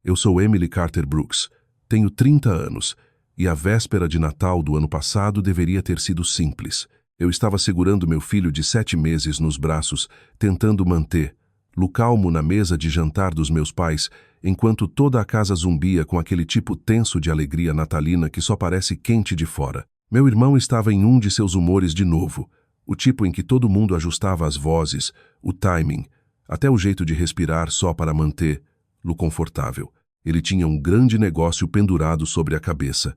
Eu sou Emily Carter Brooks, tenho 30 anos, e a véspera de Natal do ano passado deveria ter sido simples. Eu estava segurando meu filho de 7 meses nos braços, tentando mantê-lo calmo na mesa de jantar dos meus pais, enquanto toda a casa zumbia com aquele tipo tenso de alegria natalina que só parece quente de fora. Meu irmão estava em um de seus humores de novo, o tipo em que todo mundo ajustava as vozes, o timing, até o jeito de respirar só para mantê-lo confortável. Ele tinha um grande negócio pendurado sobre a cabeça,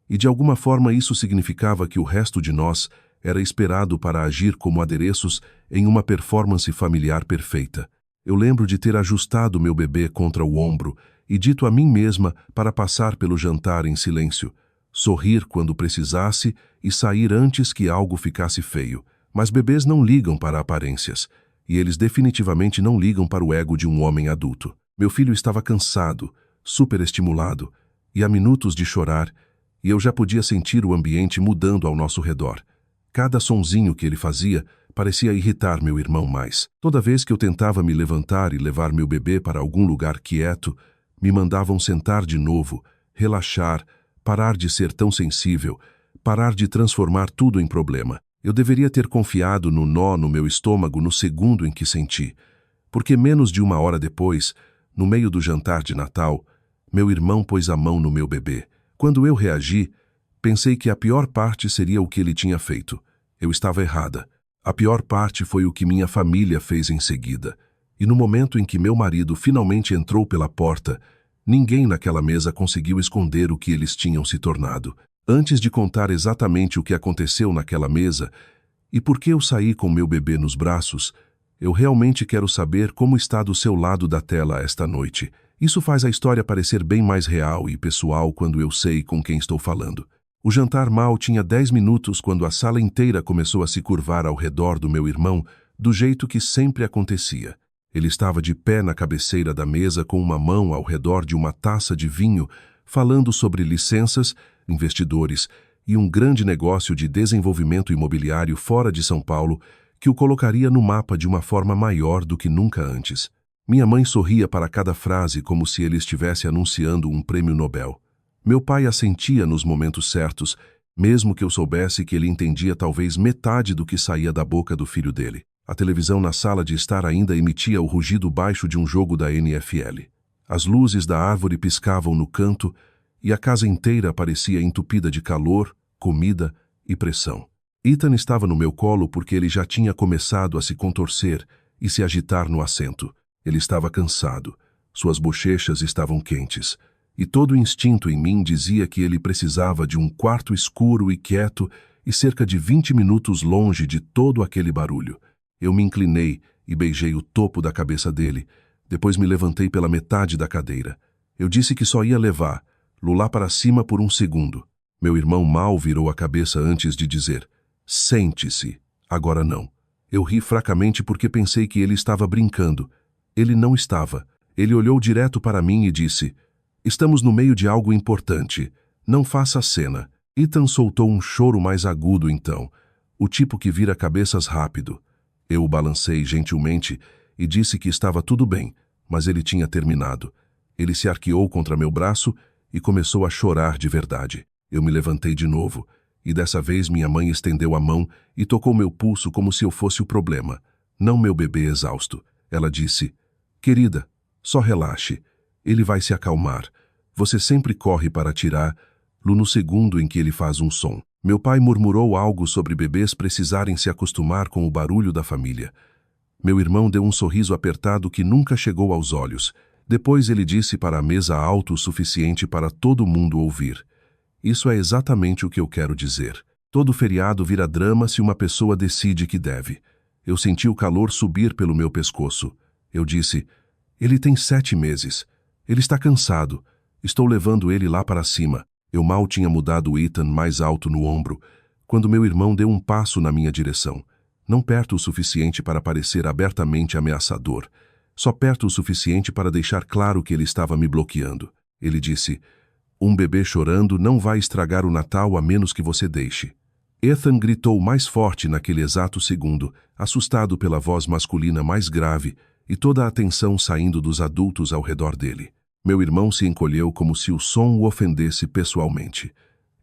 e de alguma forma isso significava que o resto de nós era esperado para agir como adereços em uma performance familiar perfeita. Eu lembro de ter ajustado meu bebê contra o ombro e dito a mim mesma para passar pelo jantar em silêncio, sorrir quando precisasse e sair antes que algo ficasse feio. Mas bebês não ligam para aparências, e eles definitivamente não ligam para o ego de um homem adulto. Meu filho estava cansado, superestimulado, e há minutos de chorar, e eu já podia sentir o ambiente mudando ao nosso redor. Cada sonzinho que ele fazia parecia irritar meu irmão mais. Toda vez que eu tentava me levantar e levar meu bebê para algum lugar quieto, me mandavam sentar de novo, relaxar, parar de ser tão sensível, parar de transformar tudo em problema. Eu deveria ter confiado no nó no meu estômago no segundo em que senti, porque menos de 1 hora depois, no meio do jantar de Natal, meu irmão pôs a mão no meu bebê. Quando eu reagi, pensei que a pior parte seria o que ele tinha feito. Eu estava errada. A pior parte foi o que minha família fez em seguida. E no momento em que meu marido finalmente entrou pela porta, ninguém naquela mesa conseguiu esconder o que eles tinham se tornado. Antes de contar exatamente o que aconteceu naquela mesa e por que eu saí com meu bebê nos braços, eu realmente quero saber como está do seu lado da tela esta noite. Isso faz a história parecer bem mais real e pessoal quando eu sei com quem estou falando. O jantar mal tinha 10 minutos quando a sala inteira começou a se curvar ao redor do meu irmão, do jeito que sempre acontecia. Ele estava de pé na cabeceira da mesa com uma mão ao redor de uma taça de vinho, falando sobre licenças, investidores e um grande negócio de desenvolvimento imobiliário fora de São Paulo que o colocaria no mapa de uma forma maior do que nunca antes. Minha mãe sorria para cada frase como se ele estivesse anunciando um prêmio Nobel. Meu pai assentia nos momentos certos, mesmo que eu soubesse que ele entendia talvez metade do que saía da boca do filho dele. A televisão na sala de estar ainda emitia o rugido baixo de um jogo da NFL. As luzes da árvore piscavam no canto e a casa inteira parecia entupida de calor, comida e pressão. Ethan estava no meu colo porque ele já tinha começado a se contorcer e se agitar no assento. Ele estava cansado, suas bochechas estavam quentes, e todo o instinto em mim dizia que ele precisava de um quarto escuro e quieto e cerca de 20 minutos longe de todo aquele barulho. Eu me inclinei e beijei o topo da cabeça dele, depois me levantei pela metade da cadeira. Eu disse que só ia levá-lo lá para cima por 1 segundo. Meu irmão mal virou a cabeça antes de dizer: "Sente-se, agora não." Eu ri fracamente porque pensei que ele estava brincando. Ele não estava. Ele olhou direto para mim e disse: "Estamos no meio de algo importante. Não faça cena." Ethan soltou um choro mais agudo então, o tipo que vira cabeças rápido. Eu o balancei gentilmente e disse que estava tudo bem, mas ele tinha terminado. Ele se arqueou contra meu braço e começou a chorar de verdade. Eu me levantei de novo, e dessa vez minha mãe estendeu a mão e tocou meu pulso como se eu fosse o problema, não meu bebê exausto. Ela disse: "Querida, só relaxe. Ele vai se acalmar. Você sempre corre para tirá-lo no segundo em que ele faz um som." Meu pai murmurou algo sobre bebês precisarem se acostumar com o barulho da família. Meu irmão deu um sorriso apertado que nunca chegou aos olhos. Depois ele disse para a mesa alto o suficiente para todo mundo ouvir: "Isso é exatamente o que eu quero dizer. Todo feriado vira drama se uma pessoa decide que deve." Eu senti o calor subir pelo meu pescoço. Eu disse: "Ele tem 7 meses. Ele está cansado. Estou levando ele lá para cima." Eu mal tinha mudado o Ethan mais alto no ombro, quando meu irmão deu um passo na minha direção. Não perto o suficiente para parecer abertamente ameaçador, só perto o suficiente para deixar claro que ele estava me bloqueando. Ele disse: "Um bebê chorando não vai estragar o Natal a menos que você deixe." Ethan gritou mais forte naquele exato segundo, assustado pela voz masculina mais grave e toda a atenção saindo dos adultos ao redor dele. Meu irmão se encolheu como se o som o ofendesse pessoalmente.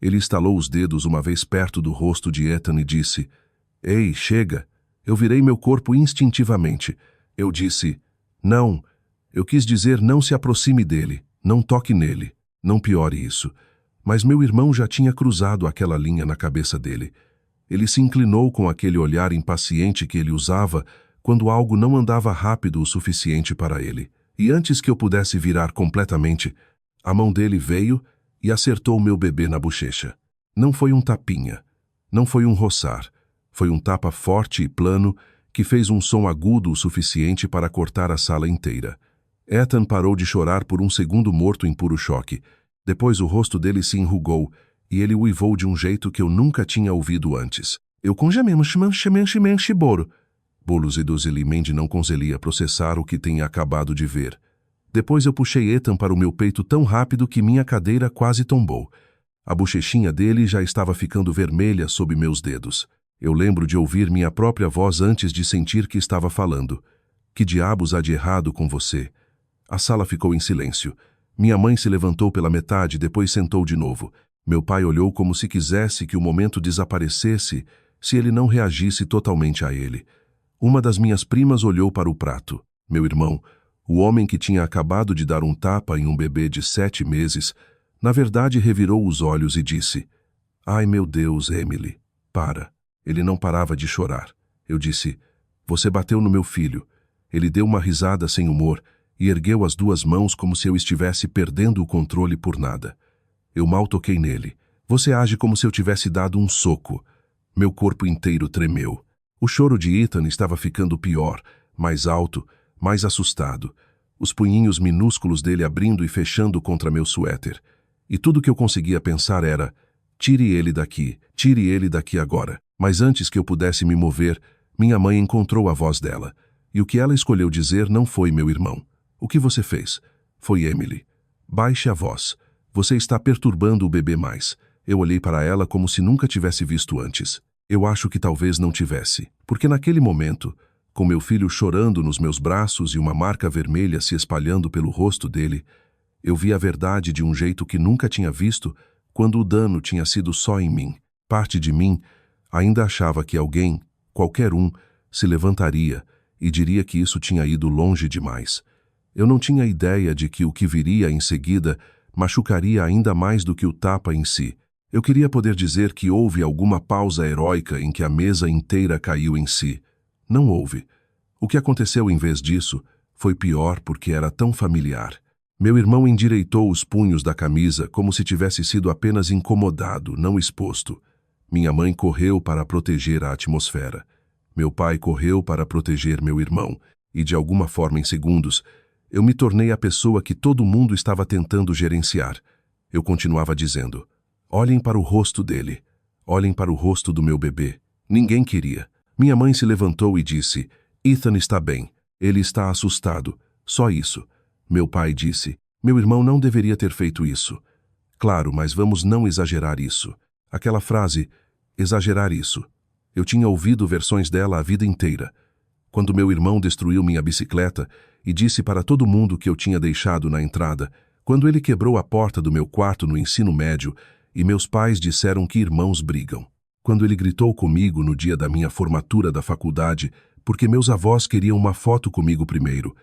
Ele estalou os dedos uma vez perto do rosto de Ethan e disse: Ei, chega! Eu virei meu corpo instintivamente. Eu disse: Não. Eu quis dizer não se aproxime dele, não toque nele, não piore isso. Mas meu irmão já tinha cruzado aquela linha na cabeça dele. Ele se inclinou com aquele olhar impaciente que ele usava quando algo não andava rápido o suficiente para ele. E antes que eu pudesse virar completamente, a mão dele veio e acertou meu bebê na bochecha. Não foi um tapinha, não foi um roçar, foi um tapa forte e plano que fez um som agudo o suficiente para cortar a sala inteira. Ethan parou de chorar por um segundo morto em puro choque. Depois o rosto dele se enrugou e ele uivou de um jeito que eu nunca tinha ouvido antes. Eu congememos boro. Bolos e Dozeli Mandy não conseguia processar o que tinha acabado de ver. Depois eu puxei Ethan para o meu peito tão rápido que minha cadeira quase tombou. A bochechinha dele já estava ficando vermelha sob meus dedos. Eu lembro de ouvir minha própria voz antes de sentir que estava falando. Que diabos há de errado com você? A sala ficou em silêncio. Minha mãe se levantou pela metade, depois sentou de novo. Meu pai olhou como se quisesse que o momento desaparecesse se ele não reagisse totalmente a ele. Uma das minhas primas olhou para o prato. Meu irmão, o homem que tinha acabado de dar um tapa em um bebê de 7 meses, na verdade revirou os olhos e disse: Ai meu Deus, Emily, para. Ele não parava de chorar. Eu disse: Você bateu no meu filho. Ele deu uma risada sem humor e ergueu as 2 mãos como se eu estivesse perdendo o controle por nada. Eu mal toquei nele. Você age como se eu tivesse dado um soco. Meu corpo inteiro tremeu. O choro de Ethan estava ficando pior, mais alto, mais assustado. Os punhinhos minúsculos dele abrindo e fechando contra meu suéter. E tudo que eu conseguia pensar era: tire ele daqui agora. Mas antes que eu pudesse me mover, minha mãe encontrou a voz dela. E o que ela escolheu dizer não foi meu irmão. O que você fez? Foi Emily. Baixe a voz. Você está perturbando o bebê mais. Eu olhei para ela como se nunca tivesse visto antes. Eu acho que talvez não tivesse, porque naquele momento, com meu filho chorando nos meus braços e uma marca vermelha se espalhando pelo rosto dele, eu vi a verdade de um jeito que nunca tinha visto quando o dano tinha sido só em mim. Parte de mim ainda achava que alguém, qualquer um, se levantaria e diria que isso tinha ido longe demais. Eu não tinha ideia de que o que viria em seguida machucaria ainda mais do que o tapa em si. Eu queria poder dizer que houve alguma pausa heróica em que a mesa inteira caiu em si. Não houve. O que aconteceu em vez disso foi pior porque era tão familiar. Meu irmão endireitou os punhos da camisa como se tivesse sido apenas incomodado, não exposto. Minha mãe correu para proteger a atmosfera. Meu pai correu para proteger meu irmão. E de alguma forma, em segundos, eu me tornei a pessoa que todo mundo estava tentando gerenciar. Eu continuava dizendo: olhem para o rosto dele. Olhem para o rosto do meu bebê. Ninguém queria. Minha mãe se levantou e disse: Ethan está bem. Ele está assustado. Só isso. Meu pai disse: meu irmão não deveria ter feito isso. Claro, mas vamos não exagerar isso. Aquela frase, exagerar isso. Eu tinha ouvido versões dela a vida inteira. Quando meu irmão destruiu minha bicicleta e disse para todo mundo que eu tinha deixado na entrada, quando ele quebrou a porta do meu quarto no ensino médio e meus pais disseram que irmãos brigam. Quando ele gritou comigo no dia da minha formatura da faculdade, porque meus avós queriam uma foto comigo primeiro.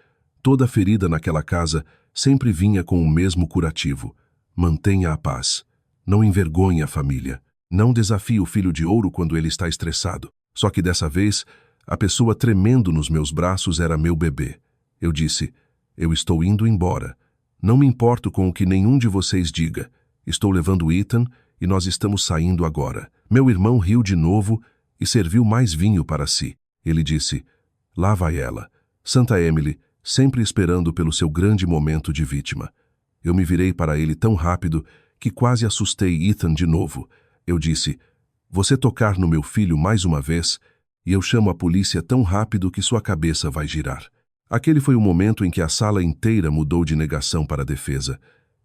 Toda ferida naquela casa sempre vinha com o mesmo curativo: mantenha a paz. Não envergonhe a família. Não desafie o filho de ouro quando ele está estressado. Só que dessa vez, a pessoa tremendo nos meus braços era meu bebê. Eu disse: eu estou indo embora. Não me importo com o que nenhum de vocês diga. Estou levando Ethan e nós estamos saindo agora. Meu irmão riu de novo e serviu mais vinho para si. Ele disse: lá vai ela. Santa Emily, sempre esperando pelo seu grande momento de vítima. Eu me virei para ele tão rápido que quase assustei Ethan de novo. Eu disse: você tocar no meu filho mais uma vez e eu chamo a polícia tão rápido que sua cabeça vai girar. Aquele foi o momento em que a sala inteira mudou de negação para defesa.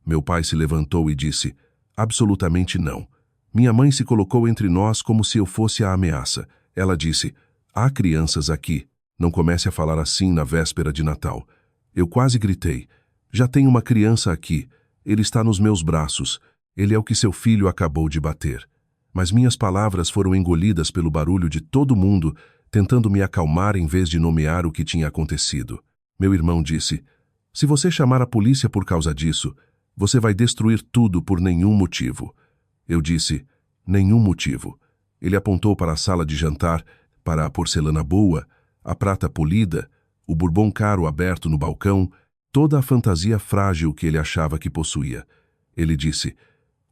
Meu pai se levantou e disse: absolutamente não. Minha mãe se colocou entre nós como se eu fosse a ameaça. Ela disse: há crianças aqui. Não comece a falar assim na véspera de Natal. Eu quase gritei. Já tem uma criança aqui. Ele está nos meus braços. Ele é o que seu filho acabou de bater. Mas minhas palavras foram engolidas pelo barulho de todo mundo, tentando me acalmar em vez de nomear o que tinha acontecido. Meu irmão disse: se você chamar a polícia por causa disso, você vai destruir tudo por nenhum motivo. Eu disse: nenhum motivo. Ele apontou para a sala de jantar, para a porcelana boa, a prata polida, o bourbon caro aberto no balcão, toda a fantasia frágil que ele achava que possuía. Ele disse: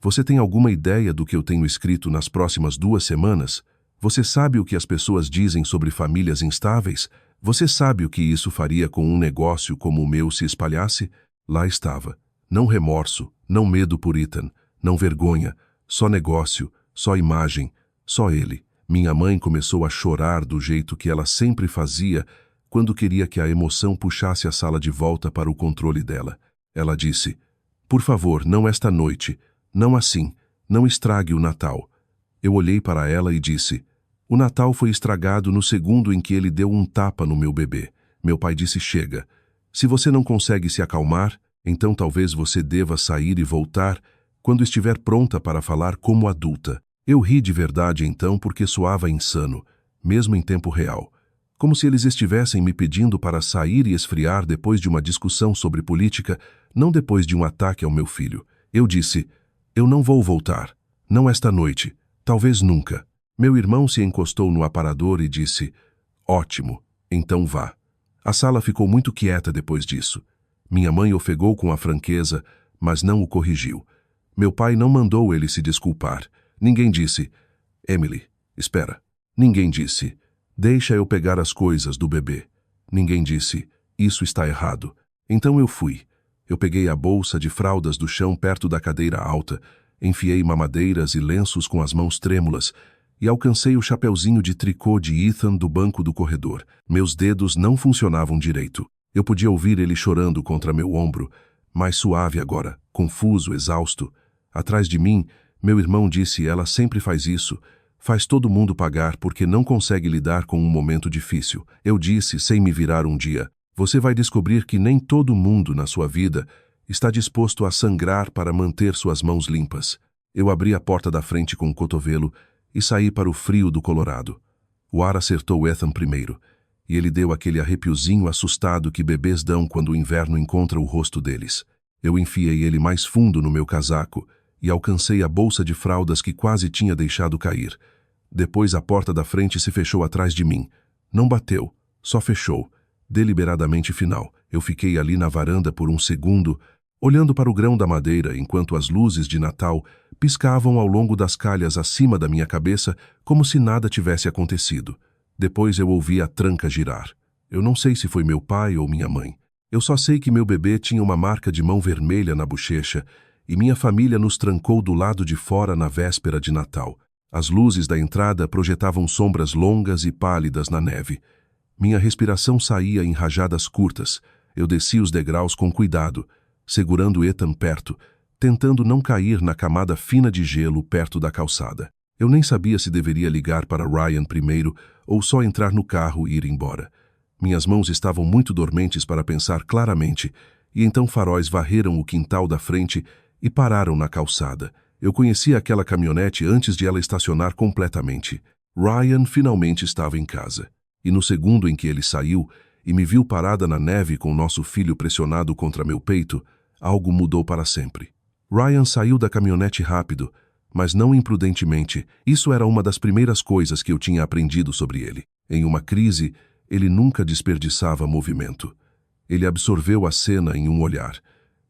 você tem alguma ideia do que eu tenho escrito nas próximas 2 semanas? Você sabe o que as pessoas dizem sobre famílias instáveis? Você sabe o que isso faria com um negócio como o meu se espalhasse? Lá estava. Não remorso, não medo por Ethan, não vergonha, só negócio, só imagem, só ele. Minha mãe começou a chorar do jeito que ela sempre fazia quando queria que a emoção puxasse a sala de volta para o controle dela. Ela disse: por favor, não esta noite, não assim, não estrague o Natal. Eu olhei para ela e disse: o Natal foi estragado no segundo em que ele deu um tapa no meu bebê. Meu pai disse: chega. Se você não consegue se acalmar, então talvez você deva sair e voltar quando estiver pronta para falar como adulta. Eu ri de verdade então porque soava insano, mesmo em tempo real. Como se eles estivessem me pedindo para sair e esfriar depois de uma discussão sobre política, não depois de um ataque ao meu filho. Eu disse: eu não vou voltar. Não esta noite. Talvez nunca. Meu irmão se encostou no aparador e disse: ótimo, então vá. A sala ficou muito quieta depois disso. Minha mãe ofegou com a franqueza, mas não o corrigiu. Meu pai não mandou ele se desculpar. Ninguém disse: Emily, espera. Ninguém disse: deixa eu pegar as coisas do bebê. Ninguém disse: isso está errado. Então eu fui. Eu peguei a bolsa de fraldas do chão perto da cadeira alta, enfiei mamadeiras e lenços com as mãos trêmulas e alcancei o chapeuzinho de tricô de Ethan do banco do corredor. Meus dedos não funcionavam direito. Eu podia ouvir ele chorando contra meu ombro, mais suave agora, confuso, exausto. Atrás de mim, meu irmão disse: ela sempre faz isso. Faz todo mundo pagar porque não consegue lidar com um momento difícil. Eu disse, sem me virar um dia: você vai descobrir que nem todo mundo na sua vida está disposto a sangrar para manter suas mãos limpas. Eu abri a porta da frente com o cotovelo e saí para o frio do Colorado. O ar acertou Ethan primeiro, e ele deu aquele arrepiozinho assustado que bebês dão quando o inverno encontra o rosto deles. Eu enfiei ele mais fundo no meu casaco e alcancei a bolsa de fraldas que quase tinha deixado cair. Depois a porta da frente se fechou atrás de mim. Não bateu, só fechou, deliberadamente final. Eu fiquei ali na varanda por um segundo, olhando para o grão da madeira enquanto as luzes de Natal piscavam ao longo das calhas acima da minha cabeça como se nada tivesse acontecido. Depois eu ouvi a tranca girar. Eu não sei se foi meu pai ou minha mãe. Eu só sei que meu bebê tinha uma marca de mão vermelha na bochecha e minha família nos trancou do lado de fora na véspera de Natal. As luzes da entrada projetavam sombras longas e pálidas na neve. Minha respiração saía em rajadas curtas. Eu desci os degraus com cuidado, segurando Ethan perto, tentando não cair na camada fina de gelo perto da calçada. Eu nem sabia se deveria ligar para Ryan primeiro ou só entrar no carro e ir embora. Minhas mãos estavam muito dormentes para pensar claramente, e então faróis varreram o quintal da frente e pararam na calçada. Eu conhecia aquela caminhonete antes de ela estacionar completamente. Ryan finalmente estava em casa. E no segundo em que ele saiu e me viu parada na neve com nosso filho pressionado contra meu peito, algo mudou para sempre. Ryan saiu da caminhonete rápido, mas não imprudentemente. Isso era uma das primeiras coisas que eu tinha aprendido sobre ele. Em uma crise, ele nunca desperdiçava movimento. Ele absorveu a cena em um olhar.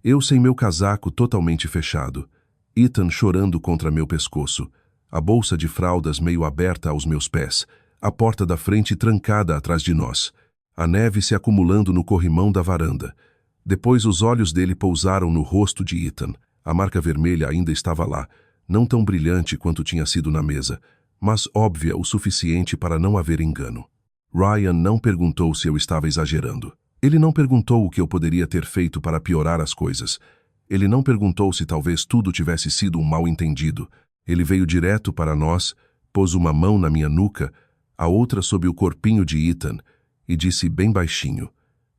Eu sem meu casaco totalmente fechado. Ethan chorando contra meu pescoço. A bolsa de fraldas meio aberta aos meus pés. A porta da frente trancada atrás de nós. A neve se acumulando no corrimão da varanda. Depois os olhos dele pousaram no rosto de Ethan. A marca vermelha ainda estava lá, não tão brilhante quanto tinha sido na mesa, mas óbvia o suficiente para não haver engano. Ryan não perguntou se eu estava exagerando. Ele não perguntou o que eu poderia ter feito para piorar as coisas. Ele não perguntou se talvez tudo tivesse sido um mal-entendido. Ele veio direto para nós, pôs uma mão na minha nuca, a outra sob o corpinho de Ethan, e disse bem baixinho: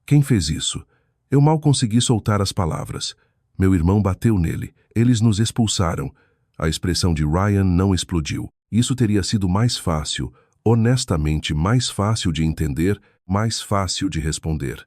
quem fez isso? Eu mal consegui soltar as palavras. Meu irmão bateu nele. Eles nos expulsaram. A expressão de Ryan não explodiu. Isso teria sido mais fácil, honestamente mais fácil de entender, mais fácil de responder.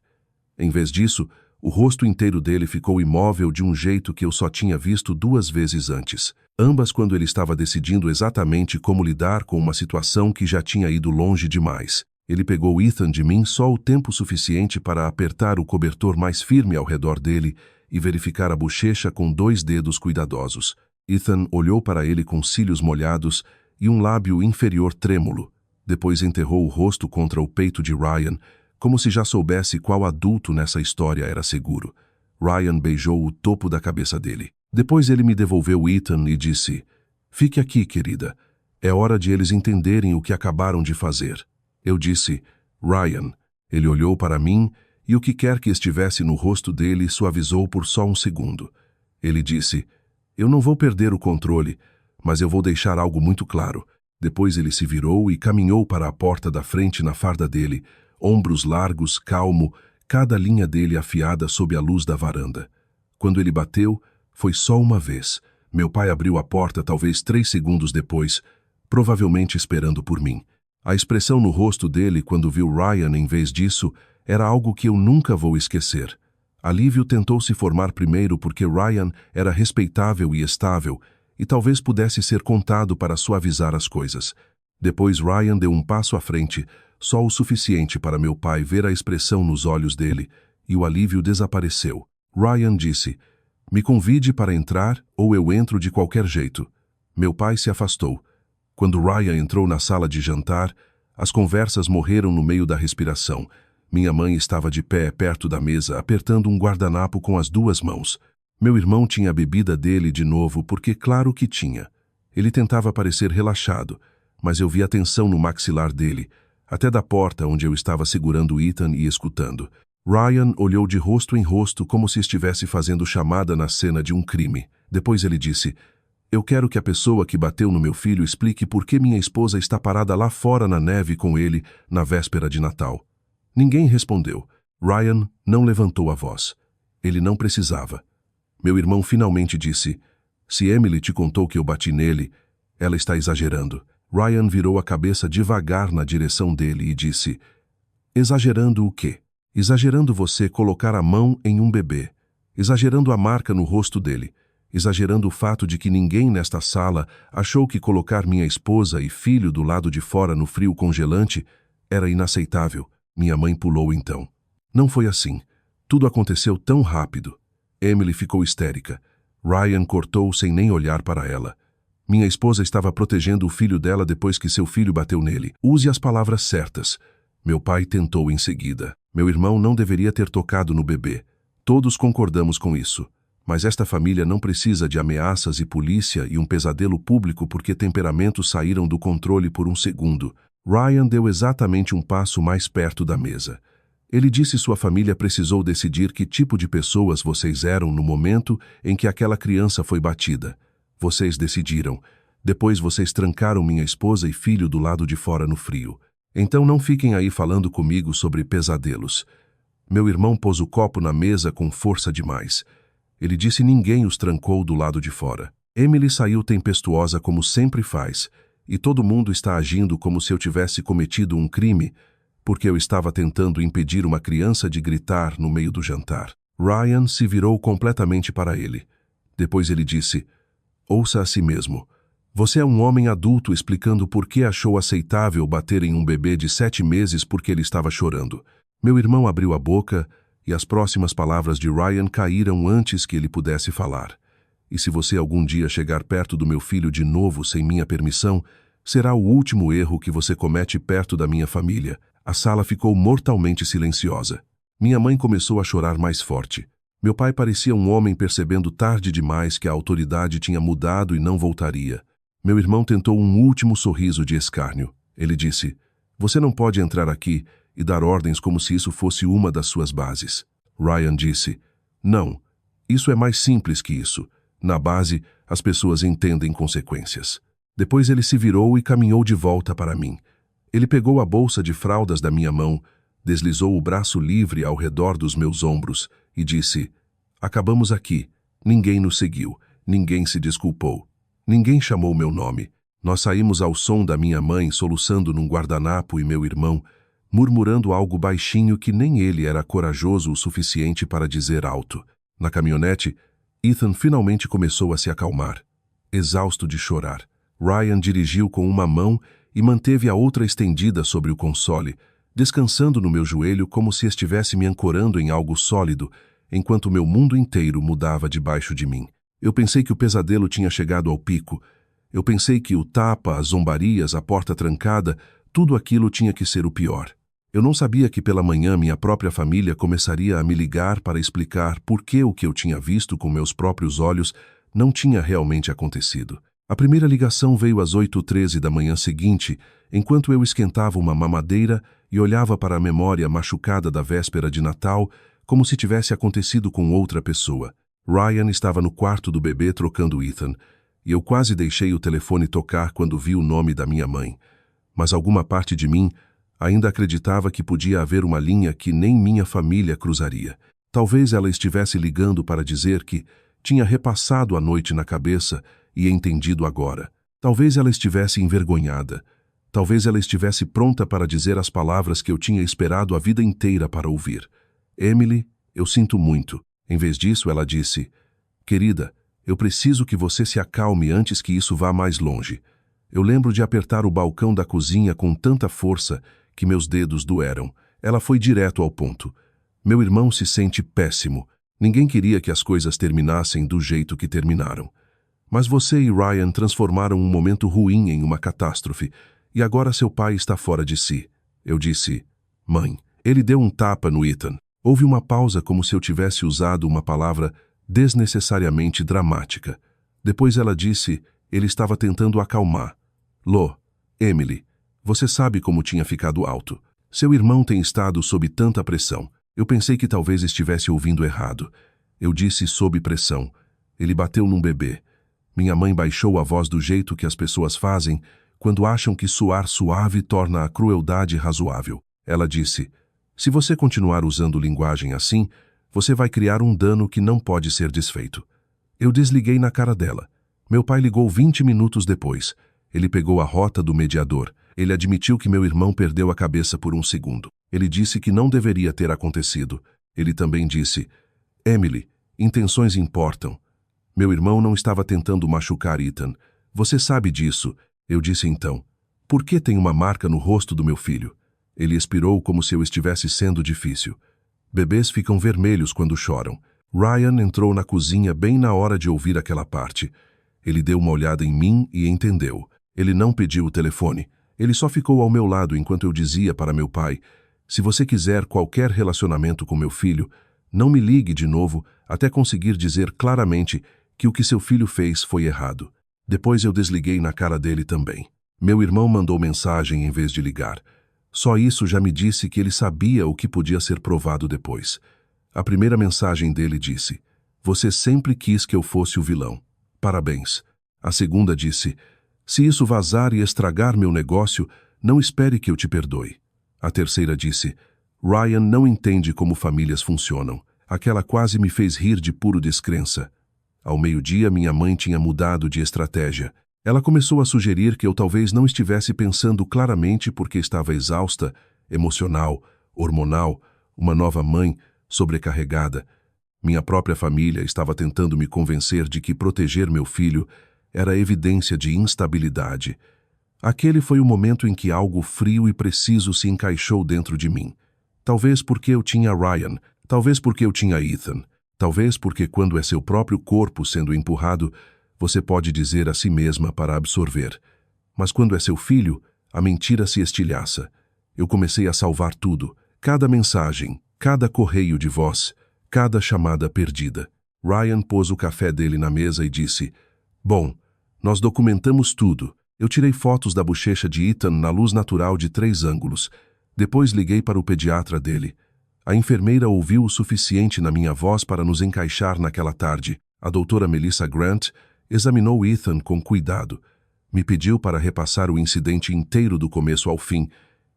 Em vez disso, o rosto inteiro dele ficou imóvel de um jeito que eu só tinha visto 2 vezes antes. Ambas quando ele estava decidindo exatamente como lidar com uma situação que já tinha ido longe demais. Ele pegou Ethan de mim só o tempo suficiente para apertar o cobertor mais firme ao redor dele e verificar a bochecha com 2 dedos cuidadosos. Ethan olhou para ele com cílios molhados e um lábio inferior trêmulo. Depois enterrou o rosto contra o peito de Ryan, como se já soubesse qual adulto nessa história era seguro. Ryan beijou o topo da cabeça dele. Depois ele me devolveu Ethan e disse: "Fique aqui, querida. É hora de eles entenderem o que acabaram de fazer." Eu disse: "Ryan." Ele olhou para mim e o que quer que estivesse no rosto dele suavizou por só um segundo. Ele disse: "Eu não vou perder o controle, mas eu vou deixar algo muito claro." Depois ele se virou e caminhou para a porta da frente na farda dele, ombros largos, calmo, cada linha dele afiada sob a luz da varanda. Quando ele bateu, foi só uma vez. Meu pai abriu a porta talvez 3 segundos depois, provavelmente esperando por mim. A expressão no rosto dele quando viu Ryan em vez disso era algo que eu nunca vou esquecer. Alívio tentou se formar primeiro porque Ryan era respeitável e estável, e talvez pudesse ser contado para suavizar as coisas. Depois Ryan deu um passo à frente, só o suficiente para meu pai ver a expressão nos olhos dele, e o alívio desapareceu. Ryan disse: "Me convide para entrar ou eu entro de qualquer jeito." Meu pai se afastou. Quando Ryan entrou na sala de jantar, as conversas morreram no meio da respiração. Minha mãe estava de pé perto da mesa, apertando um guardanapo com as 2 mãos. Meu irmão tinha a bebida dele de novo, porque claro que tinha. Ele tentava parecer relaxado, mas eu vi a tensão no maxilar dele, até da porta onde eu estava segurando Ethan e escutando. Ryan olhou de rosto em rosto como se estivesse fazendo chamada na cena de um crime. Depois ele disse: "Eu quero que a pessoa que bateu no meu filho explique por que minha esposa está parada lá fora na neve com ele na véspera de Natal." Ninguém respondeu. Ryan não levantou a voz. Ele não precisava. Meu irmão finalmente disse: "Se Emily te contou que eu bati nele, ela está exagerando." Ryan virou a cabeça devagar na direção dele e disse: "Exagerando o quê?" "Exagerando você colocar a mão em um bebê. Exagerando a marca no rosto dele. Exagerando o fato de que ninguém nesta sala achou que colocar minha esposa e filho do lado de fora no frio congelante era inaceitável." Minha mãe pulou então. Não foi assim. Tudo aconteceu tão rápido. Emily ficou histérica. Ryan cortou sem nem olhar para ela. Minha esposa estava protegendo o filho dela depois que seu filho bateu nele. Use as palavras certas. Meu pai tentou em seguida. Meu irmão não deveria ter tocado no bebê. Todos concordamos com isso. Mas esta família não precisa de ameaças e polícia e um pesadelo público porque temperamentos saíram do controle por um segundo. Ryan deu exatamente um passo mais perto da mesa. Ele disse sua família precisou decidir que tipo de pessoas vocês eram no momento em que aquela criança foi batida. Vocês decidiram. Depois vocês trancaram minha esposa e filho do lado de fora no frio. Então não fiquem aí falando comigo sobre pesadelos. Meu irmão pôs o copo na mesa com força demais. Ele disse ninguém os trancou do lado de fora. Emily saiu tempestuosa como sempre faz, e todo mundo está agindo como se eu tivesse cometido um crime, porque eu estava tentando impedir uma criança de gritar no meio do jantar. Ryan se virou completamente para ele. Depois ele disse: "Ouça a si mesmo. Você é um homem adulto explicando por que achou aceitável bater em um bebê de 7 meses porque ele estava chorando." Meu irmão abriu a boca e as próximas palavras de Ryan caíram antes que ele pudesse falar. "E se você algum dia chegar perto do meu filho de novo sem minha permissão, será o último erro que você comete perto da minha família." A sala ficou mortalmente silenciosa. Minha mãe começou a chorar mais forte. Meu pai parecia um homem percebendo tarde demais que a autoridade tinha mudado e não voltaria. Meu irmão tentou um último sorriso de escárnio. Ele disse: "Você não pode entrar aqui e dar ordens como se isso fosse uma das suas bases." Ryan disse: "Não, isso é mais simples que isso. Na base, as pessoas entendem consequências." Depois ele se virou e caminhou de volta para mim. Ele pegou a bolsa de fraldas da minha mão, Deslizou o braço livre ao redor dos meus ombros e disse: acabamos aqui. Ninguém nos seguiu. Ninguém se desculpou. Ninguém chamou meu nome. Nós saímos ao som da minha mãe soluçando num guardanapo e meu irmão, murmurando algo baixinho que nem ele era corajoso o suficiente para dizer alto. Na caminhonete, Ethan finalmente começou a se acalmar. Exausto de chorar, Ryan dirigiu com uma mão e manteve a outra estendida sobre o console, descansando no meu joelho como se estivesse me ancorando em algo sólido, enquanto meu mundo inteiro mudava debaixo de mim. Eu pensei que o pesadelo tinha chegado ao pico. Eu pensei que o tapa, as zombarias, a porta trancada, tudo aquilo tinha que ser o pior. Eu não sabia que pela manhã minha própria família começaria a me ligar para explicar por que o que eu tinha visto com meus próprios olhos não tinha realmente acontecido. A primeira ligação veio às 8h13 da manhã seguinte, enquanto eu esquentava uma mamadeira e olhava para a memória machucada da véspera de Natal como se tivesse acontecido com outra pessoa. Ryan estava no quarto do bebê trocando Ethan, e eu quase deixei o telefone tocar quando vi o nome da minha mãe. Mas alguma parte de mim ainda acreditava que podia haver uma linha que nem minha família cruzaria. Talvez ela estivesse ligando para dizer que tinha repassado a noite na cabeça e entendido agora. Talvez ela estivesse envergonhada. Talvez ela estivesse pronta para dizer as palavras que eu tinha esperado a vida inteira para ouvir. Emily, eu sinto muito. Em vez disso, ela disse: querida, eu preciso que você se acalme antes que isso vá mais longe. Eu lembro de apertar o balcão da cozinha com tanta força que meus dedos doeram. Ela foi direto ao ponto. Meu irmão se sente péssimo. Ninguém queria que as coisas terminassem do jeito que terminaram. Mas você e Ryan transformaram um momento ruim em uma catástrofe, e agora seu pai está fora de si. Eu disse: mãe. Ele deu um tapa no Ethan. Houve uma pausa como se eu tivesse usado uma palavra desnecessariamente dramática. Depois ela disse: ele estava tentando acalmar. Lo, Emily, você sabe como tinha ficado alto. Seu irmão tem estado sob tanta pressão. Eu pensei que talvez estivesse ouvindo errado. Eu disse sob pressão. Ele bateu num bebê. Minha mãe baixou a voz do jeito que as pessoas fazem quando acham que soar suave torna a crueldade razoável. Ela disse: se você continuar usando linguagem assim, você vai criar um dano que não pode ser desfeito. Eu desliguei na cara dela. Meu pai ligou 20 minutos depois. Ele pegou a rota do mediador. Ele admitiu que meu irmão perdeu a cabeça por um segundo. Ele disse que não deveria ter acontecido. Ele também disse: Emily, intenções importam. Meu irmão não estava tentando machucar Ethan. Você sabe disso. Eu disse então: por que tem uma marca no rosto do meu filho? Ele expirou como se eu estivesse sendo difícil. Bebês ficam vermelhos quando choram. Ryan entrou na cozinha bem na hora de ouvir aquela parte. Ele deu uma olhada em mim e entendeu. Ele não pediu o telefone. Ele só ficou ao meu lado enquanto eu dizia para meu pai: se você quiser qualquer relacionamento com meu filho, não me ligue de novo até conseguir dizer claramente que o que seu filho fez foi errado. Depois eu desliguei na cara dele também. Meu irmão mandou mensagem em vez de ligar. Só isso já me disse que ele sabia o que podia ser provado depois. A primeira mensagem dele disse: você sempre quis que eu fosse o vilão. Parabéns. A segunda disse: se isso vazar e estragar meu negócio, não espere que eu te perdoe. A terceira disse: Ryan não entende como famílias funcionam. Aquela quase me fez rir de puro descrença. Ao meio-dia, minha mãe tinha mudado de estratégia. Ela começou a sugerir que eu talvez não estivesse pensando claramente porque estava exausta, emocional, hormonal, uma nova mãe, sobrecarregada. Minha própria família estava tentando me convencer de que proteger meu filho era evidência de instabilidade. Aquele foi o momento em que algo frio e preciso se encaixou dentro de mim. Talvez porque eu tinha Ryan, talvez porque eu tinha Ethan, talvez porque quando é seu próprio corpo sendo empurrado, você pode dizer a si mesma para absorver. Mas quando é seu filho, a mentira se estilhaça. Eu comecei a salvar tudo, cada mensagem, cada correio de voz, cada chamada perdida. Ryan pôs o café dele na mesa e disse: bom, nós documentamos tudo. Eu tirei fotos da bochecha de Ethan na luz natural de 3 ângulos. Depois liguei para o pediatra dele. A enfermeira ouviu o suficiente na minha voz para nos encaixar naquela tarde. A doutora Melissa Grant examinou Ethan com cuidado. Me pediu para repassar o incidente inteiro do começo ao fim,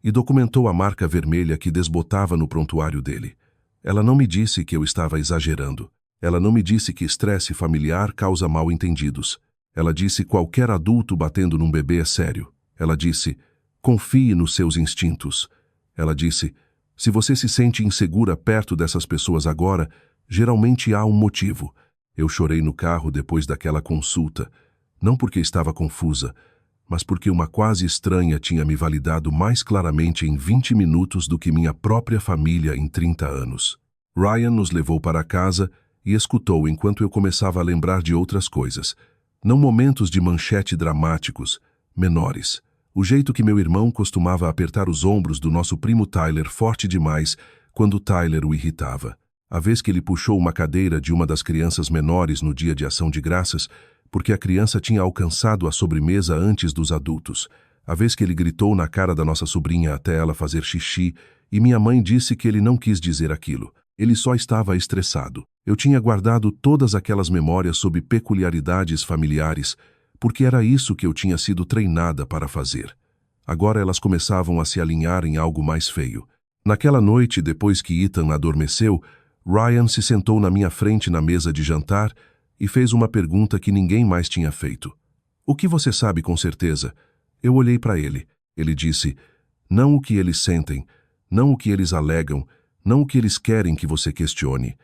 e documentou a marca vermelha que desbotava no prontuário dele. Ela não me disse que eu estava exagerando. Ela não me disse que estresse familiar causa mal-entendidos. Ela disse qualquer adulto batendo num bebê é sério. Ela disse, confie nos seus instintos. Ela disse, se você se sente insegura perto dessas pessoas agora, geralmente há um motivo. Eu chorei no carro depois daquela consulta, não porque estava confusa, mas porque uma quase estranha tinha me validado mais claramente em 20 minutos do que minha própria família em 30 anos. Ryan nos levou para casa e escutou enquanto eu começava a lembrar de outras coisas. Não momentos de manchete dramáticos, menores. O jeito que meu irmão costumava apertar os ombros do nosso primo Tyler forte demais quando Tyler o irritava. A vez que ele puxou uma cadeira de uma das crianças menores no dia de ação de graças, porque a criança tinha alcançado a sobremesa antes dos adultos. A vez que ele gritou na cara da nossa sobrinha até ela fazer xixi, e minha mãe disse que ele não quis dizer aquilo. Ele só estava estressado. Eu tinha guardado todas aquelas memórias sob peculiaridades familiares, porque era isso que eu tinha sido treinada para fazer. Agora elas começavam a se alinhar em algo mais feio. Naquela noite, depois que Ethan adormeceu, Ryan se sentou na minha frente na mesa de jantar e fez uma pergunta que ninguém mais tinha feito. O que você sabe com certeza? Eu olhei para ele. Ele disse, não o que eles sentem, não o que eles alegam, não o que eles querem que você questione.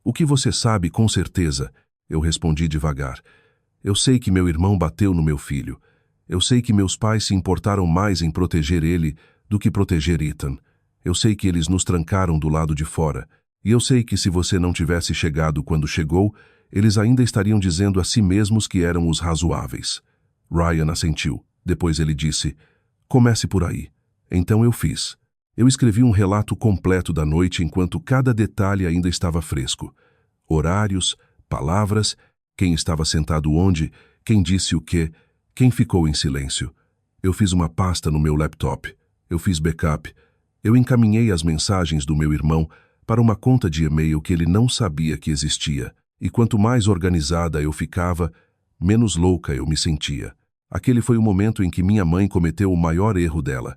O que você sabe com certeza? Eu respondi devagar. Eu sei que meu irmão bateu no meu filho. Eu sei que meus pais se importaram mais em proteger ele do que proteger Ethan. Eu sei que eles nos trancaram do lado de fora. E eu sei que se você não tivesse chegado quando chegou, eles ainda estariam dizendo a si mesmos que eram os razoáveis. Ryan assentiu. Depois ele disse, comece por aí. Então eu fiz. Eu escrevi um relato completo da noite enquanto cada detalhe ainda estava fresco. Horários, palavras, quem estava sentado onde, quem disse o quê, quem ficou em silêncio. Eu fiz uma pasta no meu laptop. Eu fiz backup. Eu encaminhei as mensagens do meu irmão para uma conta de e-mail que ele não sabia que existia. E quanto mais organizada eu ficava, menos louca eu me sentia. Aquele foi o momento em que minha mãe cometeu o maior erro dela.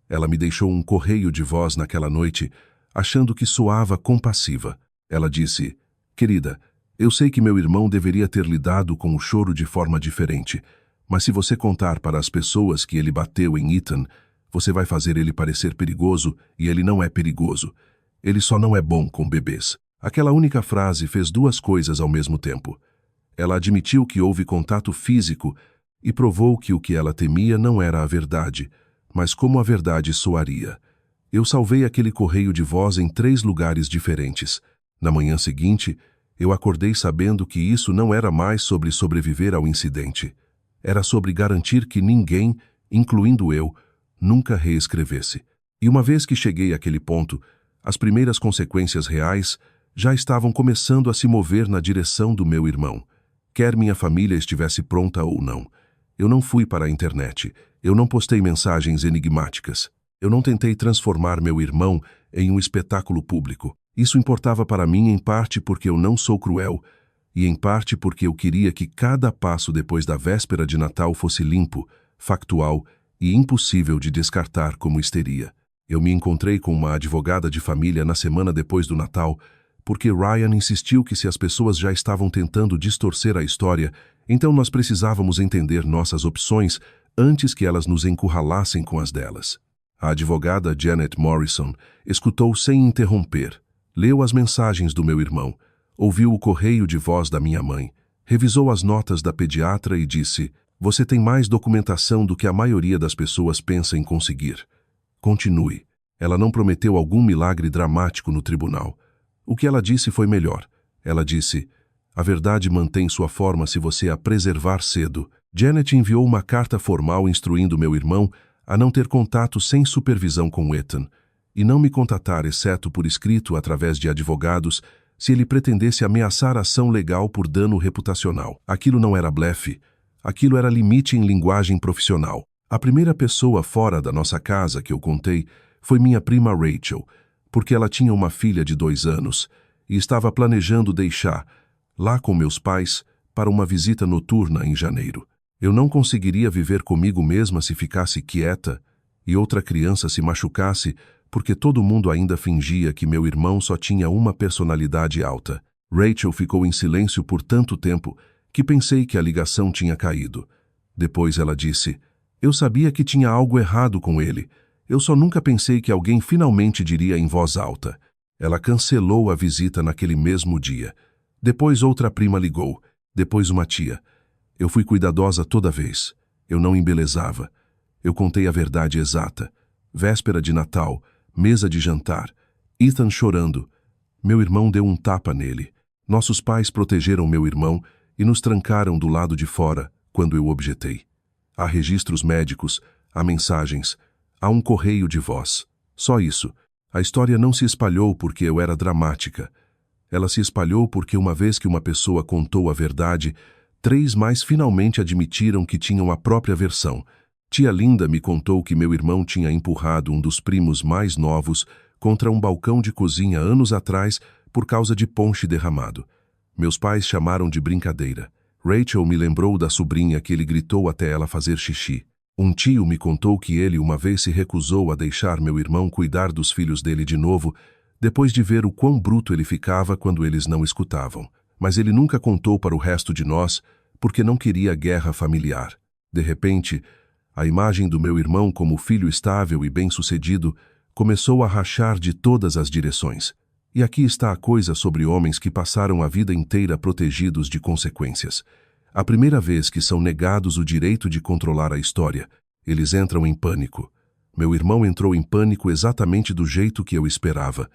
Ela me deixou um correio de voz naquela noite, achando que soava compassiva. Ela disse, querida, eu sei que meu irmão deveria ter lidado com o choro de forma diferente, mas se você contar para as pessoas que ele bateu em Ethan, você vai fazer ele parecer perigoso e ele não é perigoso. Ele só não é bom com bebês. Aquela única frase fez duas coisas ao mesmo tempo. Ela admitiu que houve contato físico e provou que o que ela temia não era a verdade, mas como a verdade soaria. Eu salvei aquele correio de voz em 3 lugares diferentes. Na manhã seguinte, eu acordei sabendo que isso não era mais sobre sobreviver ao incidente. Era sobre garantir que ninguém, incluindo eu, nunca reescrevesse. E uma vez que cheguei àquele ponto, as primeiras consequências reais já estavam começando a se mover na direção do meu irmão. Quer minha família estivesse pronta ou não. Eu não fui para a internet. Eu não postei mensagens enigmáticas. Eu não tentei transformar meu irmão em um espetáculo público. Isso importava para mim em parte porque eu não sou cruel e em parte porque eu queria que cada passo depois da véspera de Natal fosse limpo, factual e impossível de descartar como histeria. Eu me encontrei com uma advogada de família na semana depois do Natal, porque Ryan insistiu que se as pessoas já estavam tentando distorcer a história, então nós precisávamos entender nossas opções antes que elas nos encurralassem com as delas. A advogada Janet Morrison escutou sem interromper, leu as mensagens do meu irmão, ouviu o correio de voz da minha mãe, revisou as notas da pediatra e disse, você tem mais documentação do que a maioria das pessoas pensa em conseguir. Continue. Ela não prometeu algum milagre dramático no tribunal. O que ela disse foi melhor. Ela disse, a verdade mantém sua forma se você a preservar cedo. Janet enviou uma carta formal instruindo meu irmão a não ter contato sem supervisão com Ethan e não me contatar exceto por escrito através de advogados se ele pretendesse ameaçar ação legal por dano reputacional. Aquilo não era blefe. Aquilo era limite em linguagem profissional. A primeira pessoa fora da nossa casa que eu contei foi minha prima Rachel, porque ela tinha uma filha de 2 anos e estava planejando deixar, lá com meus pais, para uma visita noturna em janeiro. Eu não conseguiria viver comigo mesma se ficasse quieta e outra criança se machucasse porque todo mundo ainda fingia que meu irmão só tinha uma personalidade alta. Rachel ficou em silêncio por tanto tempo que pensei que a ligação tinha caído. Depois ela disse: "Eu sabia que tinha algo errado com ele. Eu só nunca pensei que alguém finalmente diria em voz alta." Ela cancelou a visita naquele mesmo dia. Depois outra prima ligou. Depois uma tia. Eu fui cuidadosa toda vez. Eu não embelezava. Eu contei a verdade exata. Véspera de Natal, mesa de jantar. Ethan chorando. Meu irmão deu um tapa nele. Nossos pais protegeram meu irmão e nos trancaram do lado de fora quando eu objetei. Há registros médicos, há mensagens, há um correio de voz. Só isso. A história não se espalhou porque eu era dramática. Ela se espalhou porque uma vez que uma pessoa contou a verdade, 3 mais finalmente admitiram que tinham a própria versão. Tia Linda me contou que meu irmão tinha empurrado um dos primos mais novos contra um balcão de cozinha anos atrás por causa de ponche derramado. Meus pais chamaram de brincadeira. Rachel me lembrou da sobrinha que ele gritou até ela fazer xixi. Um tio me contou que ele uma vez se recusou a deixar meu irmão cuidar dos filhos dele de novo, depois de ver o quão bruto ele ficava quando eles não escutavam. Mas ele nunca contou para o resto de nós, porque não queria guerra familiar. De repente, a imagem do meu irmão como filho estável e bem-sucedido começou a rachar de todas as direções. E aqui está a coisa sobre homens que passaram a vida inteira protegidos de consequências. A primeira vez que são negados o direito de controlar a história, eles entram em pânico. Meu irmão entrou em pânico exatamente do jeito que eu esperava.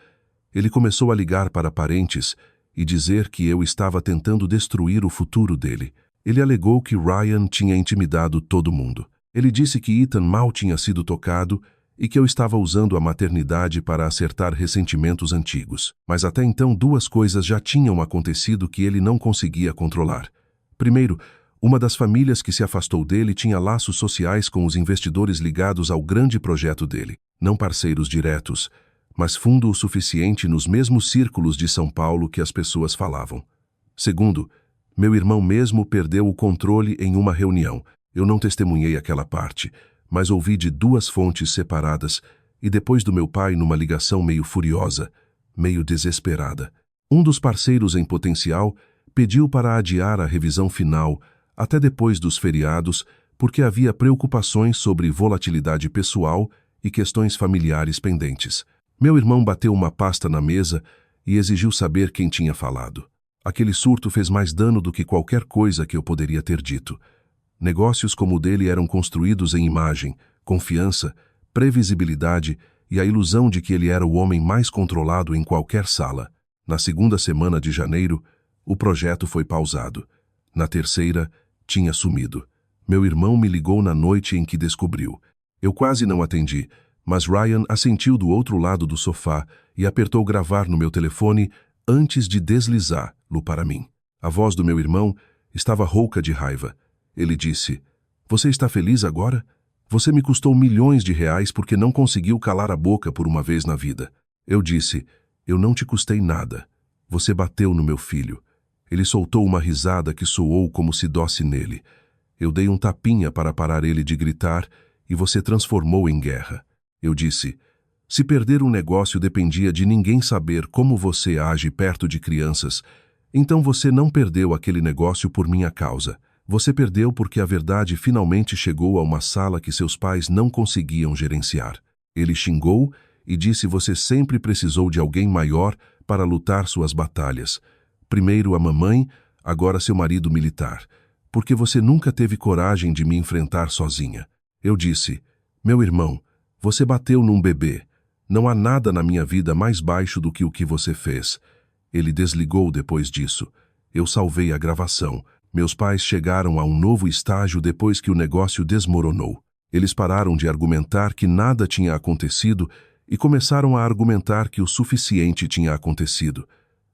Ele começou a ligar para parentes e dizer que eu estava tentando destruir o futuro dele. Ele alegou que Ryan tinha intimidado todo mundo. Ele disse que Ethan mal tinha sido tocado e que eu estava usando a maternidade para acertar ressentimentos antigos. Mas até então 2 coisas já tinham acontecido que ele não conseguia controlar. Primeiro, uma das famílias que se afastou dele tinha laços sociais com os investidores ligados ao grande projeto dele. Não parceiros diretos, mas fundo o suficiente nos mesmos círculos de São Paulo que as pessoas falavam. Segundo, meu irmão mesmo perdeu o controle em uma reunião. Eu não testemunhei aquela parte, mas ouvi de 2 fontes separadas e depois do meu pai numa ligação meio furiosa, meio desesperada. Um dos parceiros em potencial pediu para adiar a revisão final até depois dos feriados porque havia preocupações sobre volatilidade pessoal e questões familiares pendentes. Meu irmão bateu uma pasta na mesa e exigiu saber quem tinha falado. Aquele surto fez mais dano do que qualquer coisa que eu poderia ter dito. Negócios como o dele eram construídos em imagem, confiança, previsibilidade e a ilusão de que ele era o homem mais controlado em qualquer sala. Na segunda semana de janeiro, o projeto foi pausado. Na terceira, tinha sumido. Meu irmão me ligou na noite em que descobriu. Eu quase não atendi, mas Ryan assentiu do outro lado do sofá e apertou gravar no meu telefone antes de deslizá-lo para mim. A voz do meu irmão estava rouca de raiva. Ele disse: "Você está feliz agora? Você me custou milhões de reais porque não conseguiu calar a boca por uma vez na vida." Eu disse: "Eu não te custei nada. Você bateu no meu filho." Ele soltou uma risada que soou como se dosse nele. Eu dei um tapinha para parar ele de gritar e você transformou em guerra. Eu disse: "Se perder um negócio dependia de ninguém saber como você age perto de crianças, então você não perdeu aquele negócio por minha causa. Você perdeu porque a verdade finalmente chegou a uma sala que seus pais não conseguiam gerenciar." Ele xingou e disse: "Você sempre precisou de alguém maior para lutar suas batalhas. Primeiro a mamãe, agora seu marido militar. Porque você nunca teve coragem de me enfrentar sozinha." Eu disse: "Meu irmão, você bateu num bebê. Não há nada na minha vida mais baixo do que o que você fez." Ele desligou depois disso. Eu salvei a gravação. Meus pais chegaram a um novo estágio depois que o negócio desmoronou. Eles pararam de argumentar que nada tinha acontecido e começaram a argumentar que o suficiente tinha acontecido.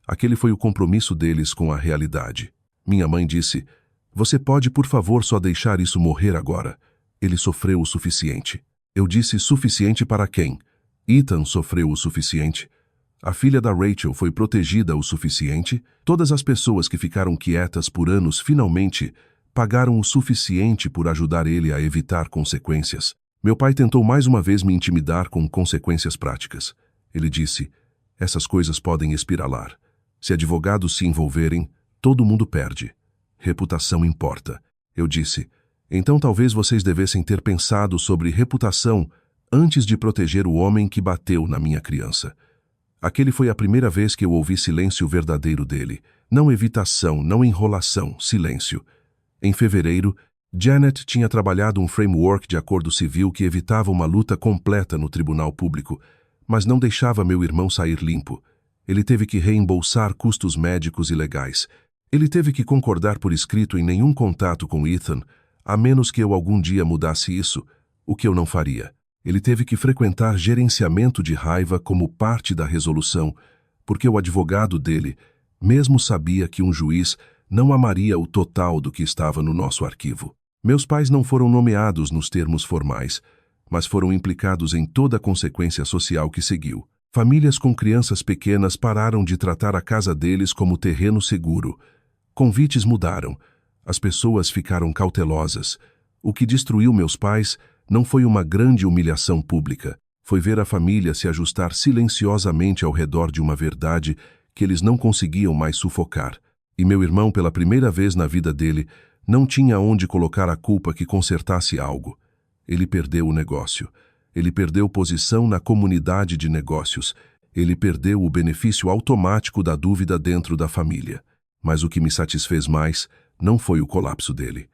Aquele foi o compromisso deles com a realidade. Minha mãe disse: "Você pode, por favor, só deixar isso morrer agora. Ele sofreu o suficiente." Eu disse: "Suficiente para quem?" Ethan sofreu o suficiente. A filha da Rachel foi protegida o suficiente. Todas as pessoas que ficaram quietas por anos finalmente pagaram o suficiente por ajudar ele a evitar consequências. Meu pai tentou mais uma vez me intimidar com consequências práticas. Ele disse: essas coisas podem espiralar. Se advogados se envolverem, todo mundo perde. Reputação importa. Eu disse: então talvez vocês devessem ter pensado sobre reputação antes de proteger o homem que bateu na minha criança. Aquele foi a primeira vez que eu ouvi silêncio verdadeiro dele. Não evitação, não enrolação, silêncio. Em fevereiro, Janet tinha trabalhado um framework de acordo civil que evitava uma luta completa no tribunal público, mas não deixava meu irmão sair limpo. Ele teve que reembolsar custos médicos e legais. Ele teve que concordar por escrito em nenhum contato com Ethan, a menos que eu algum dia mudasse isso, o que eu não faria. Ele teve que frequentar gerenciamento de raiva como parte da resolução, porque o advogado dele mesmo sabia que um juiz não amaria o total do que estava no nosso arquivo. Meus pais não foram nomeados nos termos formais, mas foram implicados em toda a consequência social que seguiu. Famílias com crianças pequenas pararam de tratar a casa deles como terreno seguro. Convites mudaram. As pessoas ficaram cautelosas. O que destruiu meus pais não foi uma grande humilhação pública. Foi ver a família se ajustar silenciosamente ao redor de uma verdade que eles não conseguiam mais sufocar. E meu irmão, pela primeira vez na vida dele, não tinha onde colocar a culpa que consertasse algo. Ele perdeu o negócio. Ele perdeu posição na comunidade de negócios. Ele perdeu o benefício automático da dúvida dentro da família. Mas o que me satisfez mais não foi o colapso dele.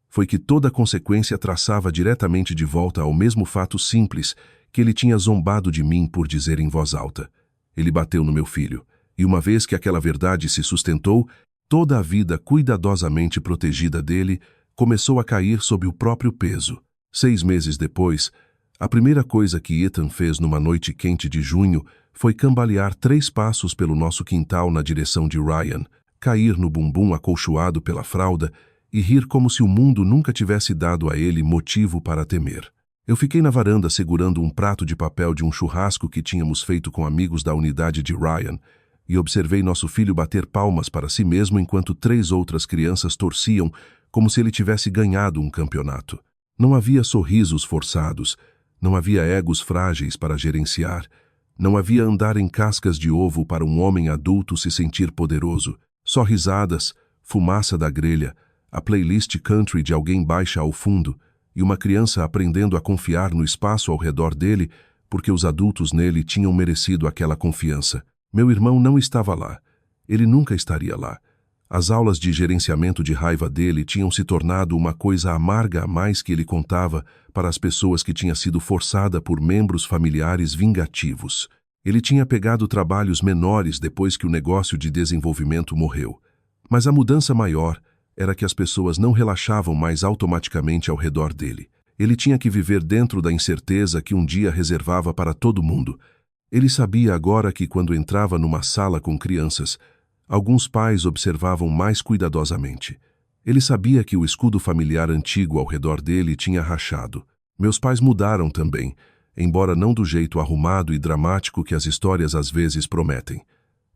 Foi que toda a consequência traçava diretamente de volta ao mesmo fato simples que ele tinha zombado de mim por dizer em voz alta. Ele bateu no meu filho, e uma vez que aquela verdade se sustentou, toda a vida cuidadosamente protegida dele começou a cair sob o próprio peso. 6 meses depois, a primeira coisa que Ethan fez numa noite quente de junho foi cambalear 3 passos pelo nosso quintal na direção de Ryan, cair no bumbum acolchoado pela fralda e rir como se o mundo nunca tivesse dado a ele motivo para temer. Eu fiquei na varanda segurando um prato de papel de um churrasco que tínhamos feito com amigos da unidade de Ryan e observei nosso filho bater palmas para si mesmo enquanto 3 outras crianças torciam como se ele tivesse ganhado um campeonato. Não havia sorrisos forçados, não havia egos frágeis para gerenciar, não havia andar em cascas de ovo para um homem adulto se sentir poderoso. Só risadas, fumaça da grelha, a playlist country de alguém baixa ao fundo e uma criança aprendendo a confiar no espaço ao redor dele porque os adultos nele tinham merecido aquela confiança. Meu irmão não estava lá. Ele nunca estaria lá. As aulas de gerenciamento de raiva dele tinham se tornado uma coisa amarga a mais que ele contava para as pessoas que tinha sido forçada por membros familiares vingativos. Ele tinha pegado trabalhos menores depois que o negócio de desenvolvimento morreu. Mas a mudança maior era que as pessoas não relaxavam mais automaticamente ao redor dele. Ele tinha que viver dentro da incerteza que um dia reservava para todo mundo. Ele sabia agora que quando entrava numa sala com crianças, alguns pais observavam mais cuidadosamente. Ele sabia que o escudo familiar antigo ao redor dele tinha rachado. Meus pais mudaram também, embora não do jeito arrumado e dramático que as histórias às vezes prometem.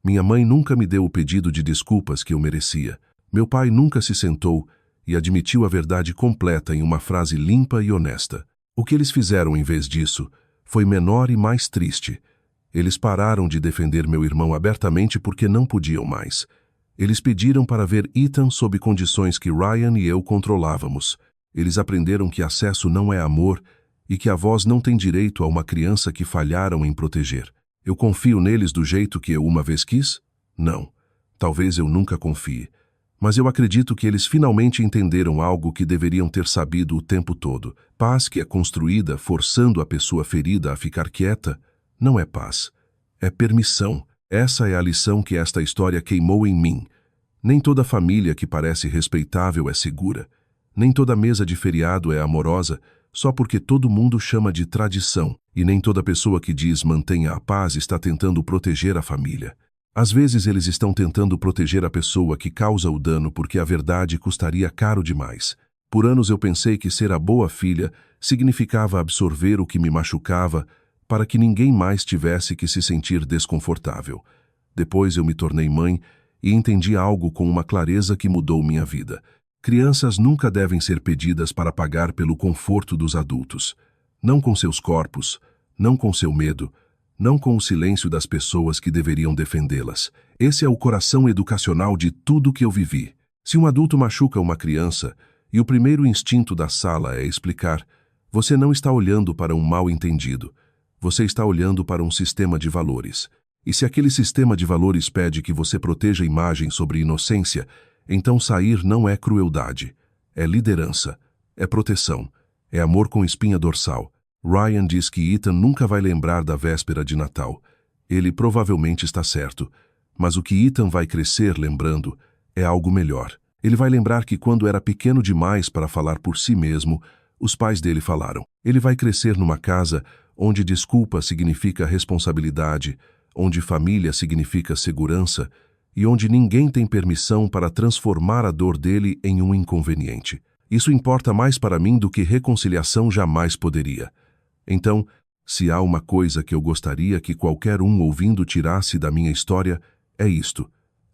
Minha mãe nunca me deu o pedido de desculpas que eu merecia. Meu pai nunca se sentou e admitiu a verdade completa em uma frase limpa e honesta. O que eles fizeram em vez disso foi menor e mais triste. Eles pararam de defender meu irmão abertamente porque não podiam mais. Eles pediram para ver Ethan sob condições que Ryan e eu controlávamos. Eles aprenderam que acesso não é amor e que avós não têm direito a uma criança que falharam em proteger. Eu confio neles do jeito que eu uma vez quis? Não. Talvez eu nunca confie. Mas eu acredito que eles finalmente entenderam algo que deveriam ter sabido o tempo todo. Paz que é construída forçando a pessoa ferida a ficar quieta não é paz. É permissão. Essa é a lição que esta história queimou em mim. Nem toda família que parece respeitável é segura. Nem toda mesa de feriado é amorosa, só porque todo mundo chama de tradição. E nem toda pessoa que diz mantenha a paz está tentando proteger a família. Às vezes eles estão tentando proteger a pessoa que causa o dano porque a verdade custaria caro demais. Por anos eu pensei que ser a boa filha significava absorver o que me machucava para que ninguém mais tivesse que se sentir desconfortável. Depois eu me tornei mãe e entendi algo com uma clareza que mudou minha vida. Crianças nunca devem ser pedidas para pagar pelo conforto dos adultos. Não com seus corpos, não com seu medo, não com o silêncio das pessoas que deveriam defendê-las. Esse é o coração educacional de tudo que eu vivi. Se um adulto machuca uma criança e o primeiro instinto da sala é explicar, você não está olhando para um mal-entendido. Você está olhando para um sistema de valores. E se aquele sistema de valores pede que você proteja a imagem sobre inocência, então sair não é crueldade. É liderança. É proteção. É amor com espinha dorsal. Ryan diz que Ethan nunca vai lembrar da véspera de Natal. Ele provavelmente está certo. Mas o que Ethan vai crescer lembrando é algo melhor. Ele vai lembrar que quando era pequeno demais para falar por si mesmo, os pais dele falaram. Ele vai crescer numa casa onde desculpa significa responsabilidade, onde família significa segurança e onde ninguém tem permissão para transformar a dor dele em um inconveniente. Isso importa mais para mim do que reconciliação jamais poderia. Então, se há uma coisa que eu gostaria que qualquer um ouvindo tirasse da minha história, é isto.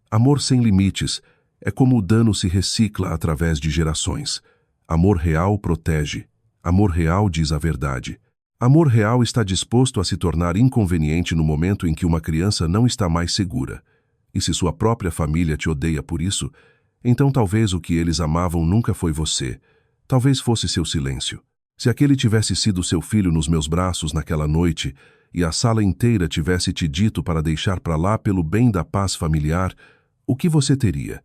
Amor sem limites é como o dano se recicla através de gerações. Amor real protege. Amor real diz a verdade. Amor real está disposto a se tornar inconveniente no momento em que uma criança não está mais segura. E se sua própria família te odeia por isso, então talvez o que eles amavam nunca foi você. Talvez fosse seu silêncio. Se aquele tivesse sido seu filho nos meus braços naquela noite e a sala inteira tivesse te dito para deixar para lá pelo bem da paz familiar, o que você teria?